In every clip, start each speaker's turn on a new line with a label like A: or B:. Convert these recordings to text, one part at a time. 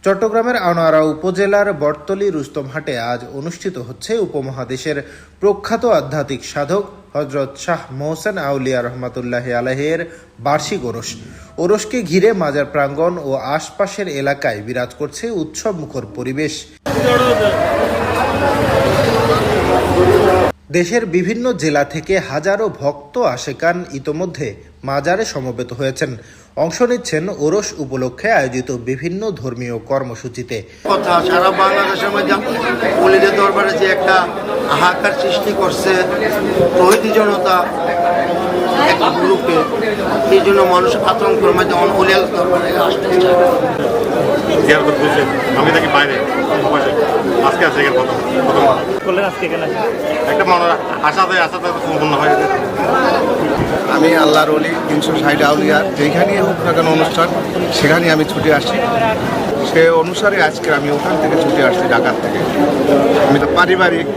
A: চট্টগ্রামের আনোয়ারা উপজেলার বটতলী রুস্তমহাটে আজ অনুষ্ঠিত হচ্ছে উপমহাদেশের প্রখ্যাত আধ্যাত্মিক সাধক হযরত শাহ মোহসেন আউলিয়া রহমাতুল্লাহি আলাইহির বার্ষিক ওরস। ওরসকে ঘিরে মাজার প্রাঙ্গণ ও আশপাশের এলাকায় বিরাজ করছে উৎসবমুখর পরিবেশ। দেশের বিভিন্ন জেলা থেকে হাজারো ভক্ত আশেকান ইতোমধ্যে মাজারে সমবেত হয়েছেন, অংশ নিচ্ছেন ওরস উপলক্ষে আয়োজিত বিভিন্ন ধর্মীয় কর্মসূচিতে।
B: কথা সারা বাংলাদেশের মধ্যে ওলিদের দরবারে যে একটা হাহাকার সৃষ্টি করছে তৌহিদি জনতা এক গ্রুপে, এই জন্য মানুষ আতঙ্কের মধ্যে ওলিয়ার দরবারে আসতে চায়।
C: আমি থাকি বাইরে, আজকে আছে একটা মনে আশাতে সম্পূর্ণ হয়।
D: আমি আল্লাহর ওলি 360 আউলিয়ার যেখানেই হোক না কেন অনুষ্ঠান, সেখানেই আমি ছুটে আসি। সে অনুসারে আজকে আমি ওখান থেকে ছুটে আসছি, ঢাকার থেকে। আমি তো পারিবারিক,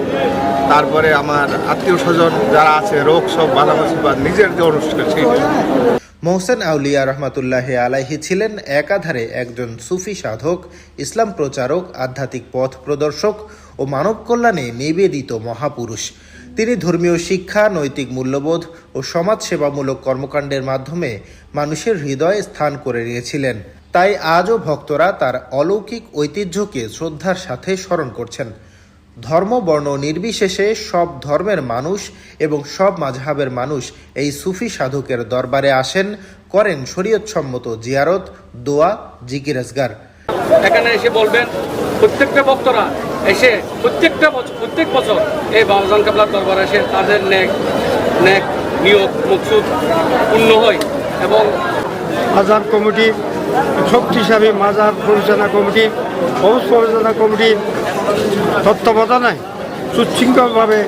D: তারপরে আমার আত্মীয় স্বজন যারা আছে, রোগ সব বালাবাসী বা নিজের যে অনুষ্ঠান সেইটা।
A: মোহসেন আউলিয়া রহমাতুল্লাহি আলাইহি ছিলেন একাধারে একজন সুফি সাধক, ইসলাম প্রচারক, আধ্যাত্মিক পথ প্রদর্শক ও মানব কল্যাণে নিবেদিত মহাপুরুষ। তিনি ধর্মীয় শিক্ষা, নৈতিক মূল্যবোধ ও সমাজসেবামূলক কর্মকাণ্ডের মাধ্যমে মানুষের হৃদয়ে স্থান করে নিয়েছিলেন। তাই আজও ভক্তরা তার অলৌকিক ঐতিহ্যকে শ্রদ্ধার সাথে স্মরণ করছেন। ধর্ম বর্ণ নির্বিশেষে সব ধর্মের মানুষ এবং সব মাযহাবের মানুষ এই সুফি সাধকের দরবারে আসেন, করেন শরীয়তসম্মত জিয়ারত, দোয়া, জিকির আজগার।
E: এখানে এসে বলবেন, প্রত্যেকটা ভক্তরা এসে প্রত্যেক বছর এই বাবাজান কেবলার দরবারে এসে তাদের নেক নিয়ত মকসুদ পূর্ণ হয়। এবং
F: মাজার কমিটি, শক্তিশালী মাজার পরিচালনা কমিটি, অবস পরিচালনা কমিটির তত্ত্বাবধানে সুশৃঙ্খলভাবে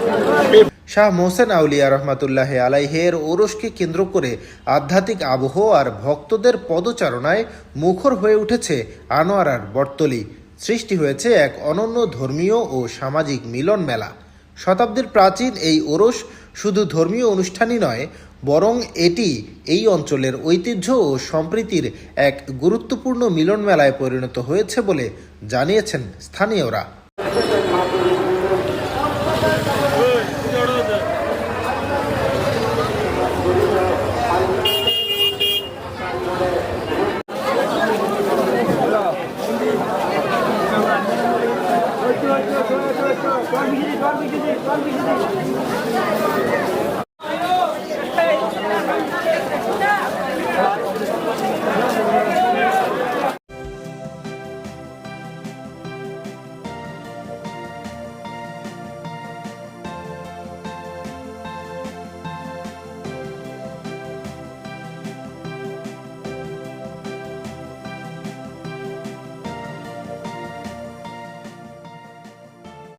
A: শাহ মোহসেন আউলিয়া রহমাতুল্লাহি আলাইহির ওরসকে কেন্দ্র করে আধ্যাত্মিক আবহ আর ভক্তদের পদচারণায় মুখর হয়ে উঠেছে আনোয়ারার বটতলী। সৃষ্টি হয়েছে এক অনন্য ধর্মীয় ও সামাজিক মিলন মেলা। শতাব্দীর প্রাচীন এই ওরস শুধু ধর্মীয় অনুষ্ঠানই নয়, বরং এটি এই অঞ্চলের ঐতিহ্য ও সম্প্রীতির এক গুরুত্বপূর্ণ মিলন মেলায় পরিণত হয়েছে বলে জানিয়েছেন স্থানীয়রা।